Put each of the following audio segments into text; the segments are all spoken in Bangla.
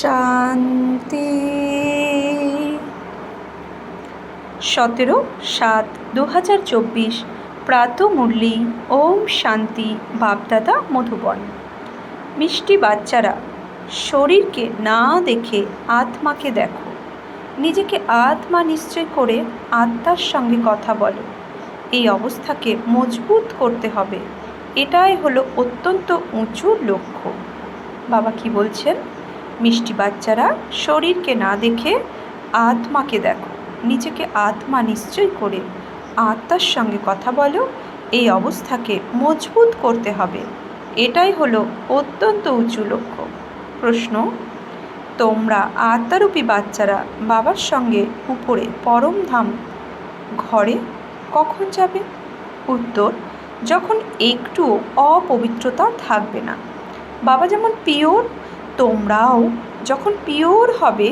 শান্তি। 17/7/2024 প্রাতঃমুরলি। ওম শান্তি। বাপদাদা মধুবন। মিষ্টি বাচ্চারা, শরীরকে না দেখে আত্মাকে দেখো। নিজেকে আত্মা নিশ্চয় করে আত্মার সঙ্গে কথা বলো। এই অবস্থাকে মজবুত করতে হবে। এটাই হলো অত্যন্ত উঁচু লক্ষ্য। বাবা কি বলছেন? মিষ্টি বাচ্চারা, শরীরকে না দেখে আত্মাকে দেখো। নিজেকে আত্মা নিশ্চয় করে আত্মার সঙ্গে কথা বলো। এই অবস্থাকে মজবুত করতে হবে। এটাই হলো অত্যন্ত উঁচু লক্ষ্য। প্রশ্ন: তোমরা আত্মারূপী বাচ্চারা বাবার সঙ্গে উপরে পরমধাম ঘরে কখন যাবে? উত্তর: যখন একটুও অপবিত্রতা থাকবে না। বাবা যেমন পিওর, তোমরাও যখন পিওর হবে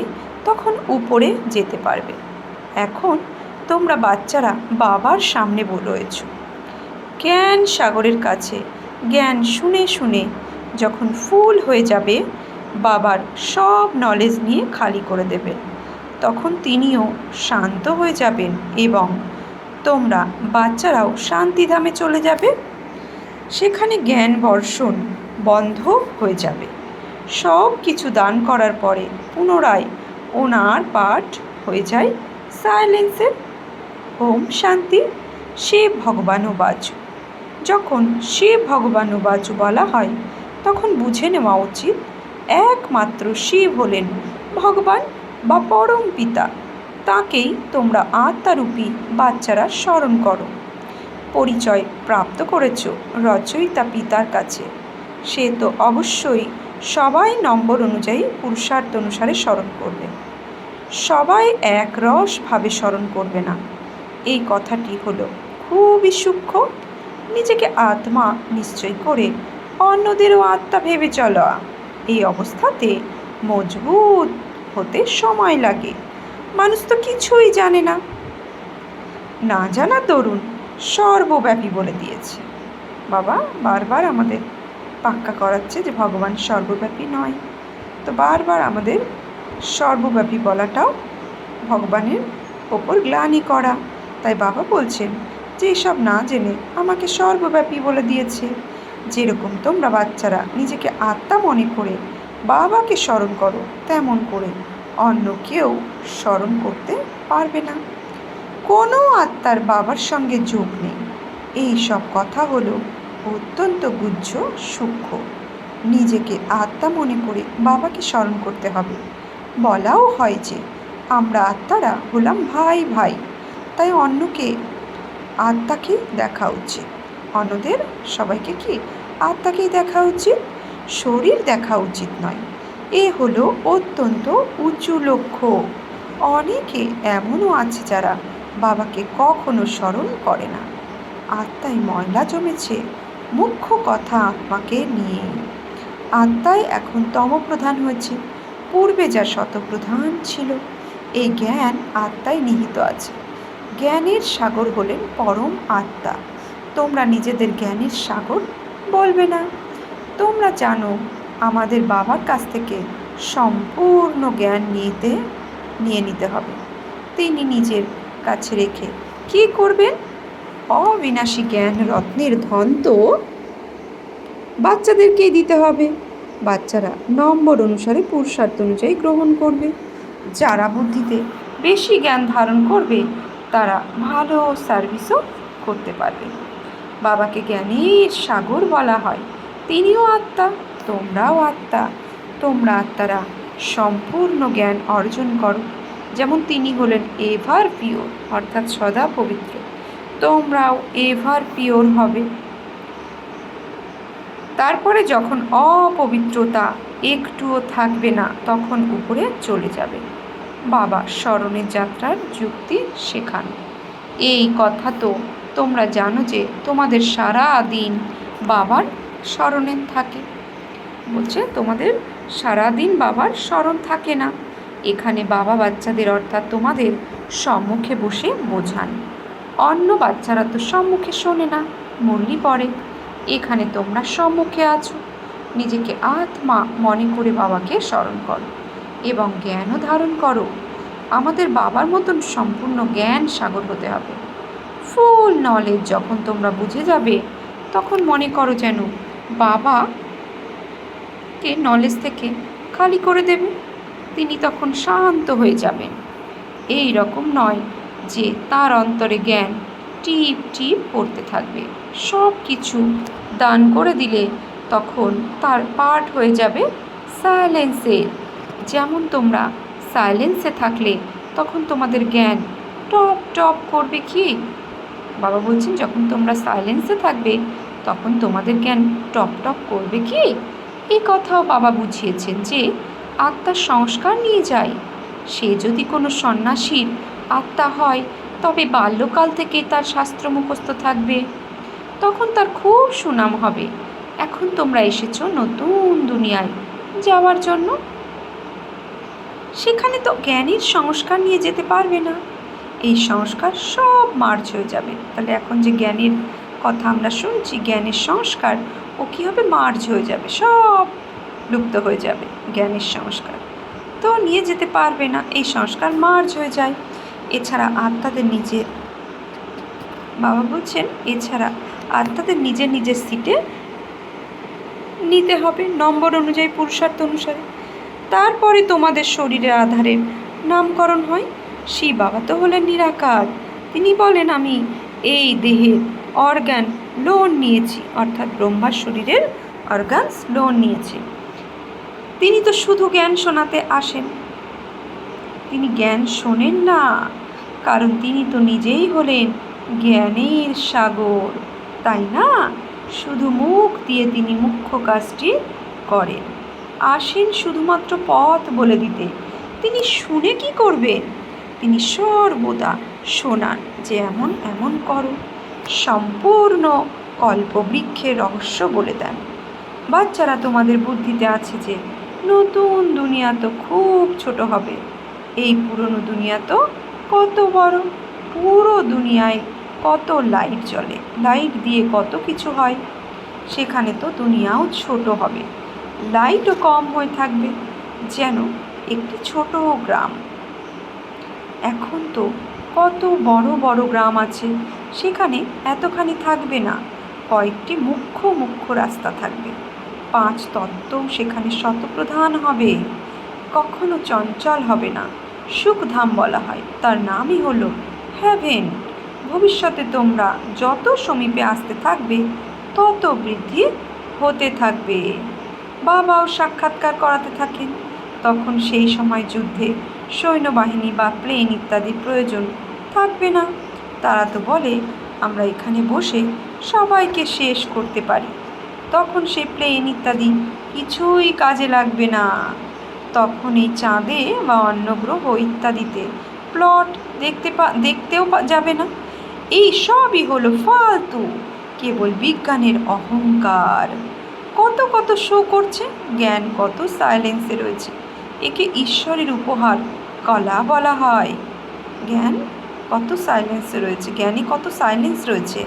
তখন উপরে যেতে পারবে। এখন তোমরা বাচ্চারা বাবার সামনে রয়েছ, জ্ঞান সাগরের কাছে। জ্ঞান শুনে শুনে যখন ফুল হয়ে যাবে, বাবার সব নলেজ নিয়ে খালি করে দেবে, তখন তিনিও শান্ত হয়ে যাবেন এবং তোমরা বাচ্চারাও শান্তিধামে চলে যাবে। সেখানে জ্ঞান বর্ষণ বন্ধ হয়ে যাবে। সব কিছু দান করার পরে পুনরায় ওনার পাঠ হয়ে যায় সাইলেন্সের। ওম শান্তি। শিব ভগবানুবাচু। যখন শিব ভগবানুবাচু বলা হয় তখন বুঝে নেওয়া উচিত একমাত্র শিব হলেন ভগবান বা পরম পিতা। তাকেই তোমরা আত্মারূপী বাচ্চারা স্মরণ করো। পরিচয় প্রাপ্ত করেছ রচয়িতা পিতার কাছে। সে তো অবশ্যই সবাই নম্বর অনুযায়ী পুরুষার্থ অনুসারে স্মরণ করবে। সবাই একরসভাবে স্মরণ করবে না। এই কথাটি হলো খুবই সূক্ষ্ম। নিজেকে আত্মা নিশ্চয় করে অন্যদেরও আত্মা ভেবে চলা। এই অবস্থাতে মজবুত হতে সময় লাগে। মানুষ তো কিছুই জানে না। না জানা দরুন সর্বব্যাপী বলে দিয়েছে। বাবা বারবার আমাদের পাক্কা করাচ্ছে যে ভগবান সর্বব্যাপী নয়। তো বারবার আমাদের সর্বব্যাপী বলাটাও ভগবানের ওপর গ্লানি করা। তাই বাবা বলছেন যে এসব না জেনে আমাকে সর্বব্যাপী বলে দিয়েছে। যেরকম তোমরা বাচ্চারা নিজেকে আত্মা মনে করে বাবাকে স্মরণ করো, তেমন করে অন্য কেউ স্মরণ করতে পারবে না। কোনো আত্মার বাবার সঙ্গে যোগ নেই। এই সব কথা হলো অত্যন্ত গুহ্য সূক্ষ্ম। নিজেকে আত্মা মনে করে বাবাকে স্মরণ করতে হবে। বলাও হয় যে আমরা আত্মারা হলাম ভাই ভাই, তাই অন্যকে আত্মাকেই দেখা উচিত। অন্যদের সবাইকে কি আত্মাকেই দেখা উচিত, শরীর দেখা উচিত নয়। এ হলো অত্যন্ত উঁচু লক্ষ্য। অনেকে এমনও আছে যারা বাবাকে কখনো স্মরণ করে না। আত্মায় ময়লা জমেছে, মুখ্য কথা আত্মাকে নিয়ে। আত্মায় এখন তমপ্রধান হয়েছে, পূর্বে যা শতপ্রধান ছিল। এই জ্ঞান আত্মায় নিহিত আছে। জ্ঞানের সাগর হলেন পরম আত্মা। তোমরা নিজেদের জ্ঞানের সাগর বলবে না। তোমরা জানো আমাদের বাবার কাছ থেকে সম্পূর্ণ জ্ঞান নিয়ে নিতে হবে। তিনি নিজের কাছে রেখে কি করবেন? অবিনাশী জ্ঞান রত্নের ধন তো বাচ্চাদেরকেই দিতে হবে। বাচ্চারা নম্বর অনুসারে পুরুষার্থ অনুযায়ী গ্রহণ করবে। যারা বুদ্ধিতে বেশি জ্ঞান ধারণ করবে তারা ভালো সার্ভিসও করতে পারবে। বাবাকে জ্ঞানের সাগর বলা হয়। তিনিও আত্মা, তোমরাও আত্মা। তোমরা আত্মারা সম্পূর্ণ জ্ঞান অর্জন করো। যেমন তিনি হলেন এভার পিওর, অর্থাৎ সদা পবিত্র। তোমরাও এভার পিওর হবে। তারপরে যখন অপবিত্রতা একটুও থাকবে না তখন উপরে চলে যাবে। বাবা স্মরণের যাত্রার যুক্তি শেখান। এই কথা তো তোমরা জানো যে তোমাদের সারা দিন বাবার স্মরণে থাকে। বলছে তোমাদের সারা দিন বাবার স্মরণ থাকে না। এখানে বাবা বাচ্চাদের অর্থাৎ তোমাদের সম্মুখে বসে বোঝান। অন্য বাচ্চারা তো সম্মুখে শোনে না, মুরলি পড়ে। এখানে তোমরা সম্মুখে আছো। নিজেকে আত্মা মনে করে বাবাকে স্মরণ করো। এবং জ্ঞানও ধারণ করো। আমাদের বাবার মতন সম্পূর্ণ জ্ঞান সাগর হতে হবে। ফুল নলেজ যখন তোমরা বুঝে যাবে, তখন মনে করো যেন বাবাকে নলেজ থেকে খালি করে দেবে। তিনি তখন শান্ত হয়ে যাবেন। এই রকম নয় যে তার অন্তরে জ্ঞান টিপ টিপ পড়তে থাকবে। সব কিছু দান করে দিলে তখন তার পার্ট হয়ে যাবে সাইলেন্সের। যেমন তোমরা সাইলেন্সে থাকলে তখন তোমাদের জ্ঞান টপ টপ করবে। কি বাবা বলছেন, যখন তোমরা সাইলেন্সে থাকবে তখন তোমাদের জ্ঞান টপ টপ করবে। কি এই কথাও বাবা বুঝিয়েছেন যে আত্মার সংস্কার নিয়ে যায়। সে যদি কোনো সন্ন্যাসীর আত্মা হয় তবে বাল্যকাল থেকে তার শাস্ত্র মুখস্থ থাকবে, তখন তার খুব সুনাম হবে। এখন তোমরা এসেছো নতুন দুনিয়ায় যাওয়ার জন্য, সেখানে তো জ্ঞানীর সংস্কার নিয়ে যেতে পারবে না। এই সংস্কার সব মার্জ হয়ে যাবে। তাহলে এখন যে জ্ঞানের কথা আমরা শুনছি, জ্ঞানের সংস্কার, ও কী হবে? মার্জ হয়ে যাবে, সব লুপ্ত হয়ে যাবে। জ্ঞানের সংস্কার তো নিয়ে যেতে পারবে না, এই সংস্কার মার্জ হয়ে যায়। এছাড়া আত্মাদের বাবা বলছেন, এছাড়া আত্মাদের নিজের নিজের সিটে নিতে হবে নম্বর অনুযায়ী, পুরুষার্থ অনুসারে। তারপরে তোমাদের শরীরের আধারে নামকরণ হয়। শিব বাবা তো হলেন নিরাকার। তিনি বলেন, আমি এই দেহের অর্গান লোন নিয়েছি, অর্থাৎ ব্রহ্মার শরীরের অর্গানস লোন নিয়েছি। তিনি তো শুধু জ্ঞান শোনাতে আসেন, তিনি জ্ঞান শোনেন না, কারণ তিনি তো নিজেই হলেন জ্ঞানের সাগর, তাই না? শুধু মুখ দিয়ে তিনি মুখ্য কাজটি করেন, আসেন শুধুমাত্র পথ বলে দিতে। তিনি শুনে কি করবেন? তিনি সর্বদা শোনান যে এমন এমন করো, সম্পূর্ণ কল্পবৃক্ষের রহস্য বলে দেন। বাচ্চারা, তোমাদের বুদ্ধিতে আছে যে নতুন দুনিয়া তো খুব ছোট হবে, এই পুরনো দুনিয়া তো কত বড়। পুরো দুনিয়ায় কত লাইট জ্বলে, লাইট দিয়ে কত কিছু হয়। সেখানে তো দুনিয়াও ছোট হবে, লাইটও কম হয়ে থাকবে, যেন একটি ছোট গ্রাম। এখন তো কত বড় বড় গ্রাম আছে, সেখানে এতখানি থাকবে না, কয়েকটি মুখ্য মুখ্য রাস্তা থাকবে। 5 তত্ত্ব সেখানে শতপ্রধান হবে, কখনো চঞ্চল হবে না। সুখধাম বলা হয়, তার নামই হলো হ্যাভেন। ভবিষ্যতে তোমরা যত সমীপে আসতে থাকবে তত বৃদ্ধি হতে থাকবে। বাবাও সাক্ষাৎকার করাতে থাকেন। তখন সেই সময় যুদ্ধে সৈন্যবাহিনী বা প্লেন ইত্যাদি প্রয়োজন থাকবে না। তারা তো বলে, আমরা এখানে বসে সবাইকে শেষ করতে পারি। তখন সেই প্লেন ইত্যাদি কিছুই কাজে লাগবে না। তখন এই চাঁদে বা অন্য গ্রহ ইত্যাদিতে প্লট দেখতেও যাবে না। এই সবই হলো ফালতু, কেবল বিজ্ঞানের অহংকার। কত কত শো করছে, জ্ঞান কত সাইলেন্সে রয়েছে। একে ঈশ্বরের উপহার কলা বলা হয়। জ্ঞান কত সাইলেন্সে রয়েছে, জ্ঞানে কত সাইলেন্স রয়েছে।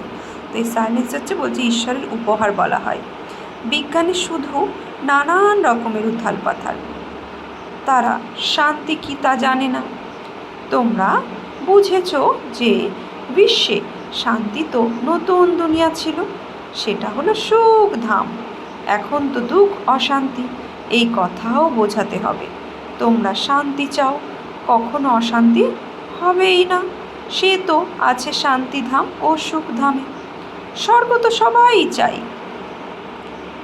তো এই সাইলেন্স হচ্ছে, বলছে, ঈশ্বরের উপহার বলা হয়। বিজ্ঞানে শুধু নানান রকমের উথাল পাথাল, তারা শান্তি কি তা জানে না। তোমরা বুঝেছ যে বিশ্বে শান্তি তো নতুন দুনিয়া ছিল, সেটা হলো সুখধাম। এখন তো দুঃখ অশান্তি, এই কথাও বোঝাতে হবে। তোমরা শান্তি চাও, কখনো অশান্তি হবেই না। সে তো আছে শান্তিধাম ও সুখধামে। স্বর্গ তো সবাই চাই।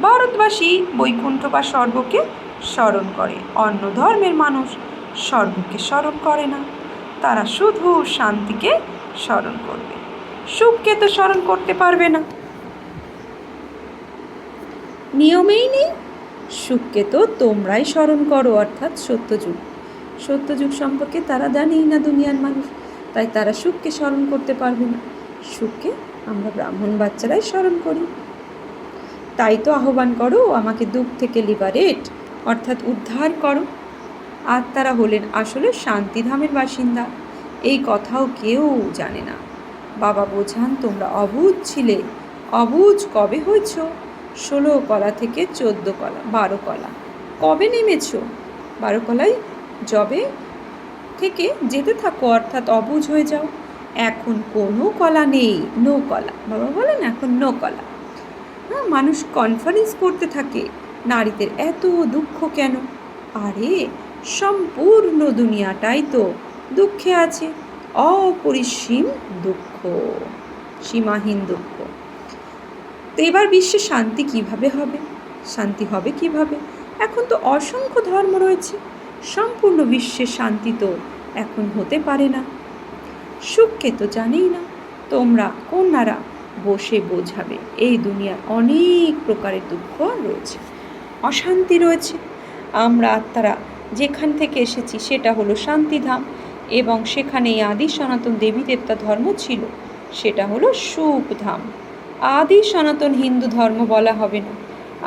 ভারতবাসী বৈকুণ্ঠ বা স্বর্গকে স্মরণ করে, অন্য ধর্মের মানুষ স্বর্গকে স্মরণ করে না। তারা শুধু শান্তিকে স্মরণ করবে, সুখকে তো স্মরণ করতে পারবে না, নিয়মেই নেই। সুখকে তো তোমরাই স্মরণ করো, অর্থাৎ সত্যযুগ। সত্যযুগ সম্পর্কে তারা জানেই না দুনিয়ার মানুষ, তাই তারা সুখকে স্মরণ করতে পারবে না। সুখকে আমরা ব্রাহ্মণ বাচ্চারাই স্মরণ করি। তাই তো আহ্বান করো, আমাকে দুঃখ থেকে লিবারেট, অর্থাৎ উদ্ধার করো। আত্মারা হলেন আসলে শান্তিধামের বাসিন্দা, এই কথাও কেউ জানে না। বাবা বোঝান, তোমরা অবুঝ ছিলে। অবুঝ কবে হয়েছ? 16 কলা থেকে 14 কলা, 12 কলা। কবে নেমেছ? 12 কলায় যবে থেকে যেতে থাকো, অর্থাৎ অবুঝ হয়ে যাও। এখন কোনো কলা নেই, নো কলা। বাবা বলেন এখন নো কলা। হ্যাঁ, মানুষ কনফারেন্স করতে থাকে, নারীদের এত দুঃখ কেন? আরে সম্পূর্ণ দুনিয়াটাই তো দুঃখে আছে, অপরিসীম দুঃখ, সীমাহীন দুঃখ। তো এবার বিশ্বে শান্তি কিভাবে হবে? শান্তি হবে কিভাবে? এখন তো অসংখ্য ধর্ম রয়েছে, সম্পূর্ণ বিশ্বে শান্তি তো এখন হতে পারে না। সুখকে তো জানেই না। তোমরা কন্যারা বসে বোঝাবে এই দুনিয়ার অনেক প্রকারের দুঃখ রয়েছে, অশান্তি রয়েছে। আমরা আত্মারা যেখান থেকে এসেছি সেটা হলো শান্তিধাম, এবং সেখানে আদি সনাতন দেবী দেবতা ধর্ম ছিল, সেটা হলো সুখধাম। আদি সনাতন হিন্দু ধর্ম বলা হবে না,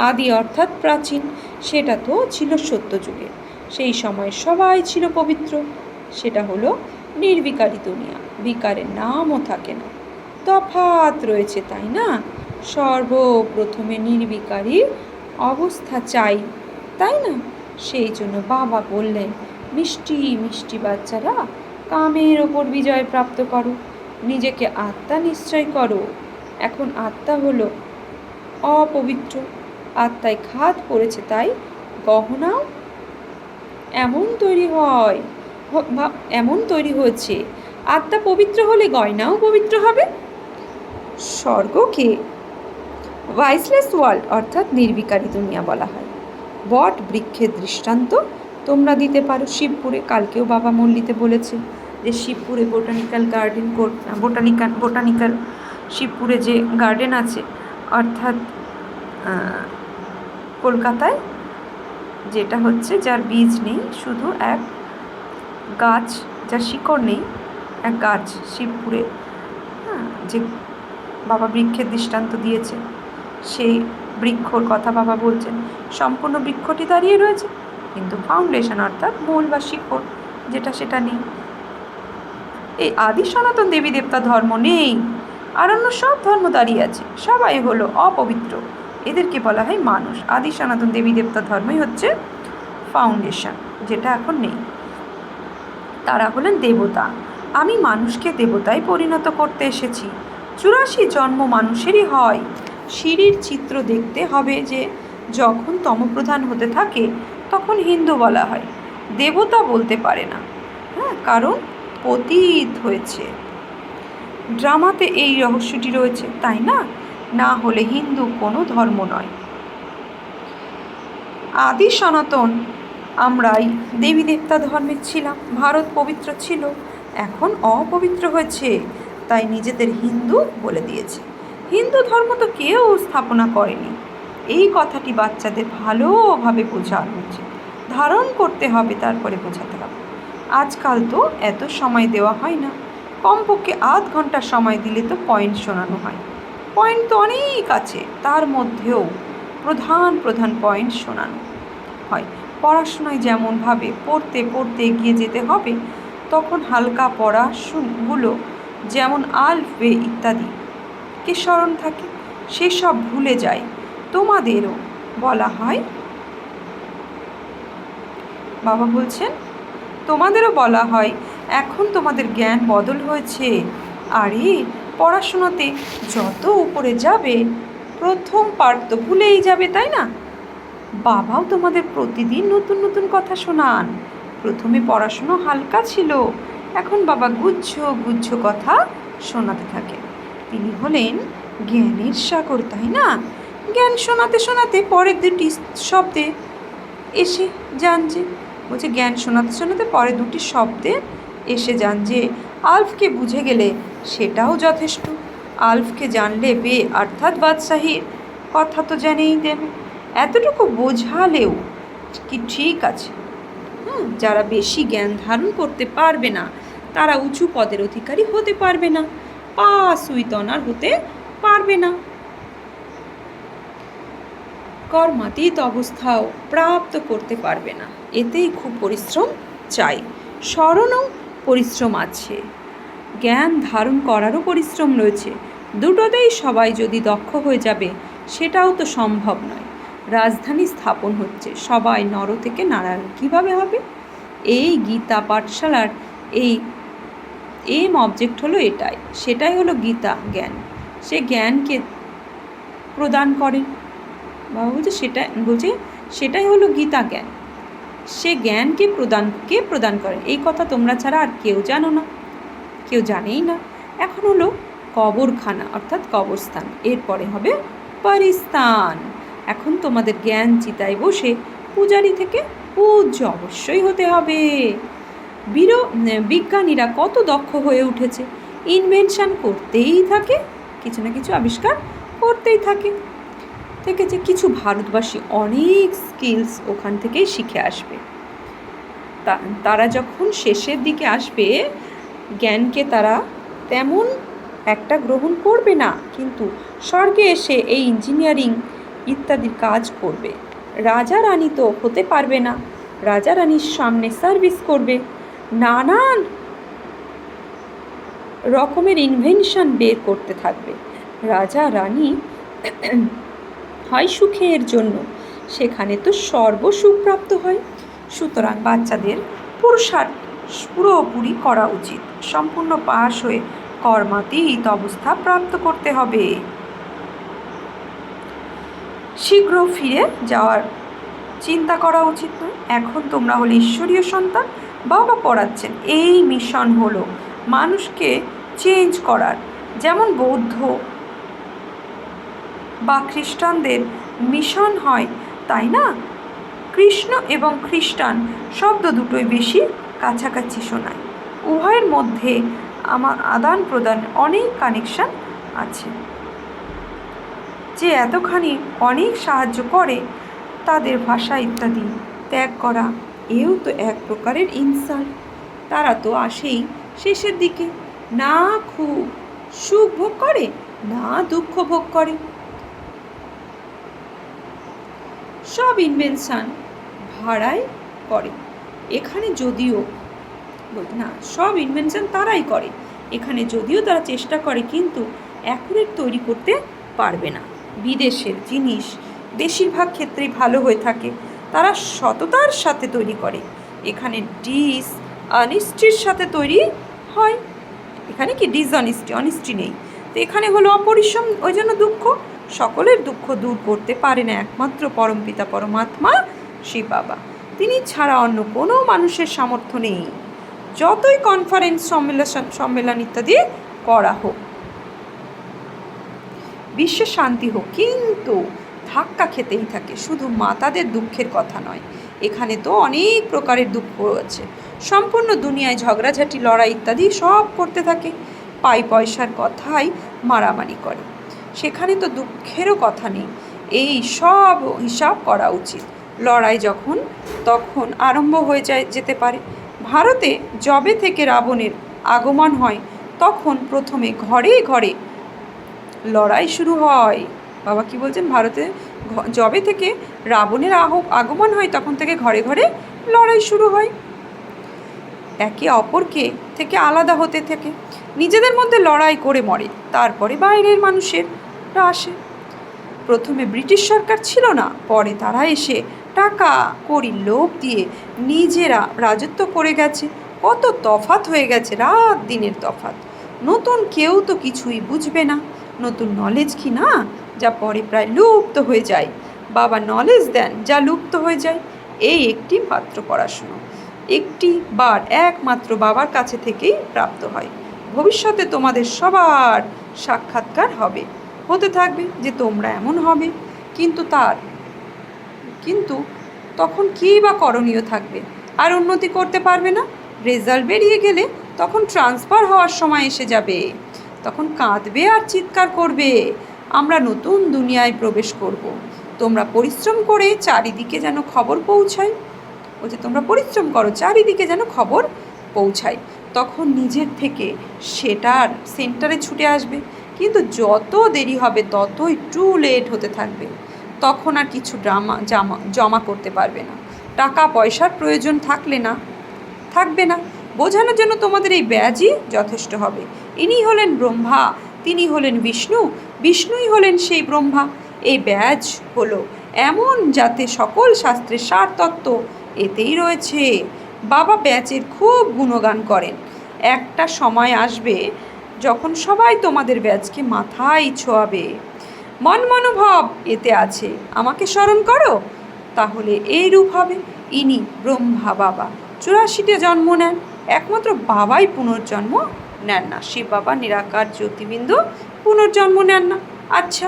আদি অর্থাৎ প্রাচীন, সেটা তো ছিল সত্যযুগে। সেই সময় সবাই ছিল পবিত্র, সেটা হলো নির্বিকারী দুনিয়া, বিকারের নামও থাকে না। তফাৎ রয়েছে, তাই না? সর্বপ্রথমে নির্বিকারী অবস্থা চাই, তাই না? সেই জন্য বাবা বললেন, মিষ্টি মিষ্টি বাচ্চারা, কামের ওপর বিজয় প্রাপ্ত করো, নিজেকে আত্মা নিশ্চয় করো। এখন আত্মা হলো অপবিত্র, আত্মায় ঘাত পড়েছে, তাই গহনাও এমন তৈরি হয়, এমন তৈরি হয়েছে। আত্মা পবিত্র হলে গয়নাও পবিত্র হবে। স্বর্গকে ভাইসলেস ওয়ার্ল্ড অর্থাৎ নির্বিকারী দুনিয়া বলা হয়। বট বৃক্ষের দৃষ্টান্ত তোমরা দিতে পারো শিবপুরে। কালকেও বাবা মল্লিতে বলেছে যে শিবপুরে বোটানিক্যাল শিবপুরে যে গার্ডেন আছে, অর্থাৎ কলকাতায় যেটা হচ্ছে, যার বীজ নেই, শুধু এক গাছ, যার শিকড় নেই, এক গাছ শিবপুরে, যে বাবা বৃক্ষের দৃষ্টান্ত দিয়েছে, সেই বৃক্ষর কথা বাবা বলছেন। সম্পূর্ণ বৃক্ষটি দাঁড়িয়ে রয়েছে, কিন্তু ফাউন্ডেশন অর্থাৎ মূল বা শিকড় যেটা, সেটা নেই। এই আদি সনাতন দেবী দেবতা ধর্ম নেই, আর অন্য সব ধর্ম দাঁড়িয়ে আছে, সবাই হলো অপবিত্র, এদেরকে বলা হয় মানুষ। আদি সনাতন দেবী দেবতা ধর্মই হচ্ছে ফাউন্ডেশন, যেটা এখন নেই। তারা হলেন দেবতা। আমি মানুষকে দেবতায় পরিণত করতে এসেছি। 84 জন্ম মানুষেরই হয়। সিঁড়ির চিত্র দেখতে হবে যে যখন তমপ্রধান হতে থাকে তখন হিন্দু বলা হয়, দেবতা বলতে পারে না, কারণ পতিত হয়েছে। ড্রামাতে এই রহস্যটি রয়েছে, তাই না? না হলে হিন্দু কোনো ধর্ম নয়। আদি সনাতন আমরাই দেবী দেবতা ধর্মের ছিলাম, ভারত পবিত্র ছিল, এখন অপবিত্র হয়েছে, তাই নিজেদের হিন্দু বলে দিয়েছে। হিন্দু ধর্ম তো কেউ স্থাপনা করেনি। এই কথাটি বাচ্চাদের ভালোভাবে বোঝানো হচ্ছে, ধারণ করতে হবে, তারপরে বোঝাতে হবে। আজকাল তো এত সময় দেওয়া হয় না, কমপক্ষে আধ ঘন্টা সময় দিলে তো পয়েন্ট শোনানো হয়। পয়েন্ট তো অনেক আছে, তার মধ্যেও প্রধান প্রধান পয়েন্ট শোনানো হয়। পড়াশোনায় যেমনভাবে পড়তে পড়তে এগিয়ে যেতে হবে, তখন হালকা পড়াগুলো যেমন আলফ বে ইত্যাদি কে স্মরণ থাকে, সেসব ভুলে যায়। তোমাদেরও বলা হয়, বাবা বলছেন, তোমাদেরও বলা হয় এখন তোমাদের জ্ঞান বদল হয়েছে। আরে পড়াশোনাতে যত উপরে যাবে, প্রথম পার্ট তো ভুলেই যাবে, তাই না? বাবাও তোমাদের প্রতিদিন নতুন নতুন কথা শোনান। প্রথমে পড়াশুনো হালকা ছিল, এখন বাবা গুচ্ছ গুচ্ছ কথা শোনাতে থাকে। তিনি হলেন জ্ঞানের সাগর, তাই না? জ্ঞান শোনাতে শোনাতে পরের দুটি শব্দে এসে যান যে, বলছে জ্ঞান শোনাতে শোনাতে পরের দুটি শব্দে এসে যান যে আলফকে বুঝে গেলে সেটাও যথেষ্ট। আলফকে জানলে বে অর্থাৎ বাদশাহীর কথা তো জেনেই দেবে। এতটুকু বোঝালেও কি ঠিক আছে? যারা বেশি জ্ঞান ধারণ করতে পারবে না, তারা উঁচু পদের অধিকারী হতে পারবে না, পাস উইথ অনার হতে পারবে না, কর্মাতীত অবস্থাও প্রাপ্ত করতে পারবে না। এতেই খুব পরিশ্রম চাই। স্মরণও পরিশ্রম আছে, জ্ঞান ধারণ করারও পরিশ্রম রয়েছে। দুটোতেই সবাই যদি দক্ষ হয়ে যাবে, সেটাও তো সম্ভব নয়। রাজধানী স্থাপন হচ্ছে, সবাই নর থেকে নারায়ণ কীভাবে হবে? এই গীতা পাঠশালার এই এম অবজেক্ট হলো এটাই, সেটাই হলো গীতা জ্ঞান। সে জ্ঞানকে প্রদান করেন। বাবা বলছে সেটাই হলো গীতা জ্ঞান। সে জ্ঞানকে প্রদান করেন, এই কথা তোমরা ছাড়া আর কেউ জানো না, কেউ জানেই না। এখন হলো কবরখানা অর্থাৎ কবরস্থান, এরপরে হবে পরিস্থান। এখন তোমাদের জ্ঞান চিতায় বসে পূজারী থেকে পূজ্য অবশ্যই হতে হবে। বিজ্ঞানীরা কত দক্ষ হয়ে উঠেছে, ইনভেনশন করতেই থাকে, কিছু না কিছু আবিষ্কার করতেই থাকে। যে কিছু ভারতবাসী অনেক স্কিলস ওখান থেকেই শিখে আসবে। তারা যখন শেষের দিকে আসবে, জ্ঞানকে তারা তেমন একটা গ্রহণ করবে না, কিন্তু স্বর্গে এসে এই ইঞ্জিনিয়ারিং ইত্যাদির কাজ করবে। রাজা রানী তো হতে পারবে না, রাজা রানীর সামনে সার্ভিস করবে, নানান রকমের ইনভেনশন বের করতে থাকবে। রাজা রানী হয় সুখের জন্য, সেখানে তো সর্বসুখপ্রাপ্ত হয়। সুতরাং বাচ্চাদের পুরুষার্থ পুরোপুরি করা উচিত, সম্পূর্ণ পাশ হয়ে কর্মাতীত অবস্থা প্রাপ্ত করতে হবে। শীঘ্র ফিরে যাওয়ার চিন্তা করা উচিত নয়। এখন তোমরা হলে ঈশ্বরীয় সন্তান, বাবা পড়াচ্ছেন। এই মিশন হলো মানুষকে চেঞ্জ করার, যেমন বৌদ্ধ বা খ্রিস্টানদের মিশন হয়, তাই না? কৃষ্ণ এবং খ্রিস্টান শব্দ দুটোই বেশি কাছাকাছি শোনায়, উভয়ের মধ্যে আমার আদান প্রদান অনেক কানেকশান আছে। যে এতখানি অনেক সাহায্য করে, তাদের ভাষা ইত্যাদি ত্যাগ করা, এও তো এক প্রকারের ইনসাল্ট। তারা তো আসেই শেষের দিকে, না খুব সুখ ভোগ করে, না দুঃখ ভোগ করে। সব ইনভেনশন ভাড়ায় করে এখানে, যদিও না সব ইনভেনশন তারাই করে এখানে, যদিও তারা চেষ্টা করে, কিন্তু অ্যাকুরেট তৈরি করতে পারবে না। বিদেশের জিনিস বেশিরভাগ ক্ষেত্রেই ভালো হয়ে থাকে, তারা সততার সাথে তৈরি করে। এখানে অনেস্টির সাথে তৈরি হয়, এখানে কি অনেস্টি নেই, তো এখানে হলো অপরিশ্রম, ওই জন্য দুঃখ। সকলের দুঃখ দূর করতে পারে না একমাত্র পরমপিতা পরমাত্মা শিব বাবা, তিনি ছাড়া অন্য কোনো মানুষের সামর্থ্য নেই। যতই কনফারেন্স সম্মেলন ইত্যাদি করা হোক, বিশ্বে শান্তি হোক, কিন্তু ধাক্কা খেতেই থাকে। শুধু মাতাদের দুঃখের কথা নয়, এখানে তো অনেক প্রকারের দুঃখ আছে। সম্পূর্ণ দুনিয়ায় ঝগড়াঝাটি, লড়াই ইত্যাদি সব করতে থাকে, পয়সার কথাই মারামারি করে। সেখানে তো দুঃখেরও কথা নেই, এই সব হিসাব করা উচিত। লড়াই তখন আরম্ভ হয়ে যেতে পারে। ভারতে যবে থেকে রাবণের আগমন হয়, তখন প্রথমে ঘরে ঘরে লড়াই শুরু হয়। বাবা কি বলছেন? ভারতে যবে থেকে রাবণের আগমন হয়, তখন থেকে ঘরে ঘরে লড়াই শুরু হয়। একে অপরকে থেকে আলাদা হতে থাকে, নিজেদের মধ্যে লড়াই করে মরে, তারপরে বাইরের মানুষেরা আসে। প্রথমে ব্রিটিশ সরকার ছিল না, পরে তারা এসে টাকা কড়ি লোভ দিয়ে নিজেরা রাজত্ব করে গেছে। কত তফাৎ হয়ে গেছে, রাত দিনের তফাৎ। নতুন কেউ তো কিছুই বুঝবে না, নতুন নলেজ কি না, যা পরে প্রায় লুপ্ত হয়ে যায়। বাবা নলেজ দেন, যা লুপ্ত হয়ে যায়। এই একটি মাত্র পড়াশুনো একমাত্র বাবার কাছে থেকেই প্রাপ্ত হয়। ভবিষ্যতে তোমাদের সবার সাক্ষাৎকার হতে থাকবে যে তোমরা এমন হবে, কিন্তু তখন কী বা করণীয় থাকবে? আর উন্নতি করতে পারবে না। রেজাল্ট বেরিয়ে গেলে তখন ট্রান্সফার হওয়ার সময় এসে যাবে, তখন কাঁদবে আর চিৎকার করবে, আমরা নতুন দুনিয়ায় প্রবেশ করব। তোমরা পরিশ্রম করে চারিদিকে যেন খবর পৌঁছায়, তোমরা পরিশ্রম করো, চারিদিকে যেন খবর পৌঁছায়, তখন নিজের থেকে সেটার সেন্টারে ছুটে আসবে। কিন্তু যত দেরি হবে, ততই টু লেট হতে থাকবে। তখন আর কিছু জমা করতে পারবে না, টাকা পয়সার প্রয়োজন থাকবে না। বোঝানোর জন্য তোমাদের এই ব্যাজই যথেষ্ট হবে। ইনি হলেন ব্রহ্মা, তিনি হলেন বিষ্ণুই হলেন সেই ব্রহ্মা। এই ব্যাজ হলো এমন, যাতে সকল শাস্ত্রের সার তত্ত্ব এতেই রয়েছে। বাবা ব্যাচের খুব গুণগান করেন। একটা সময় আসবে যখন সবাই তোমাদের ব্যাচকে মাথায় ছোঁয়াবে। মনোভাব এতে আছে, আমাকে স্মরণ করো, তাহলে এই রূপ হবে। ইনি ব্রহ্মা বাবা, 84টে জন্ম নেন। একমাত্র বাবাই পুনর্জন্ম নেন না। শিব বাবা নিরাকার জ্যোতিবিন্দু পুনর্জন্ম নেন না। আচ্ছা,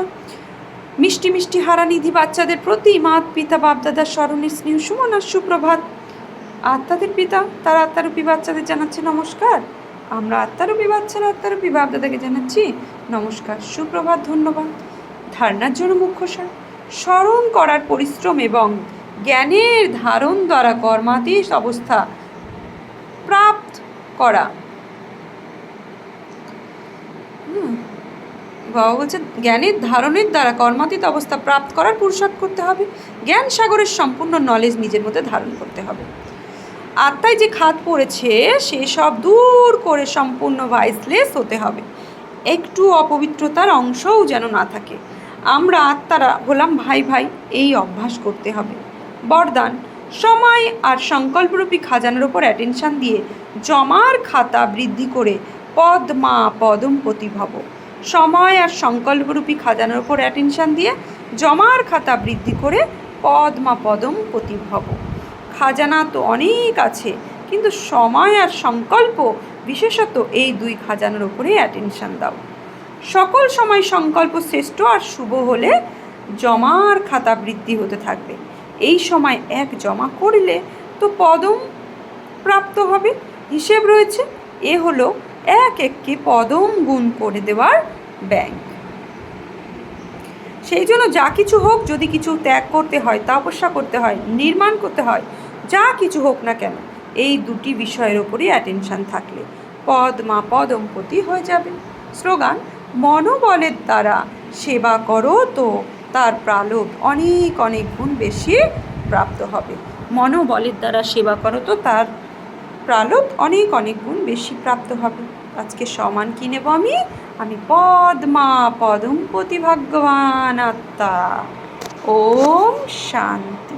মিষ্টি মিষ্টি হারানিধি বাচ্চাদের প্রতি মাত পিতা বাপদাদার স্মরণে স্নেহ সুমন আর সুপ্রভাত। আত্মাদের পিতা তারা আত্মারূপী বাচ্চাদের জানাচ্ছে নমস্কার। আমরা আত্মারূপী বাচ্চারা আত্মারূপী বাপদাদাকে জানাচ্ছি নমস্কার, সুপ্রভাত, ধন্যবাদ। ধারণার জন্য মুখ্য সার, স্মরণ করার পরিশ্রম এবং জ্ঞানের ধারণ দ্বারা কর্মাতীত অবস্থা প্রাপ্ত করা। বাবা বলছে জ্ঞানের ধারণের দ্বারা কর্মাতীত অবস্থা প্রাপ্ত করার পুরুষার্থ করতে হবে। জ্ঞান সাগরের সম্পূর্ণ নলেজ নিজের মধ্যে ধারণ করতে হবে। আত্মায় যে খাদ পড়েছে সেসব দূর করে সম্পূর্ণ ভাইসলেস হতে হবে। একটু অপবিত্রতার অংশও যেন না থাকে। আমরা আত্মারা হলাম ভাই ভাই, এই অভ্যাস করতে হবে। বরদান, সময় আর সংকল্পরূপী খাজানার ওপর অ্যাটেনশান দিয়ে জমার খাতা বৃদ্ধি করে পদ্মা পদমপতি ভব। সময় আর সংকল্পরূপী খাজানার ওপর অ্যাটেনশান দিয়ে জমার খাতা বৃদ্ধি করে পদ্মা পদমপতি ভব। খাজানা তো অনেক আছে, কিন্তু সময় আর সংকল্প, বিশেষত এই দুই খাজানার ওপরেই অ্যাটেনশান দাও। সকল সময় সংকল্প শ্রেষ্ঠ আর শুভ হলে জমার খাতা বৃদ্ধি হতে থাকবে। এই সময় এক জমা করলে তো পদম প্রাপ্ত হবে, হিসেব রয়েছে। এ হলো এক এককে পদম গুণ করে দেওয়ার ব্যাংক। সেই জন্য যা কিছু হোক, যদি কিছু ত্যাগ করতে হয়, তপস্যা করতে হয়, নির্মাণ করতে হয়, যা কিছু হোক না কেন, এই দুটি বিষয়ের ওপরই অ্যাটেনশান থাকলে পদ্মা পদমপতি হয়ে যাবে। স্লোগান, মনোবলের দ্বারা সেবা করো তো তার প্রালোভ অনেক অনেক গুণ বেশি প্রাপ্ত হবে। মনোবলের দ্বারা সেবা করো তো তার প্রালোভ অনেক অনেক গুণ বেশি প্রাপ্ত হবে। আজকে সমান কি নেব আমি পদ্মা পদমপতি ভগবান আত্মা। ওম শান্তি।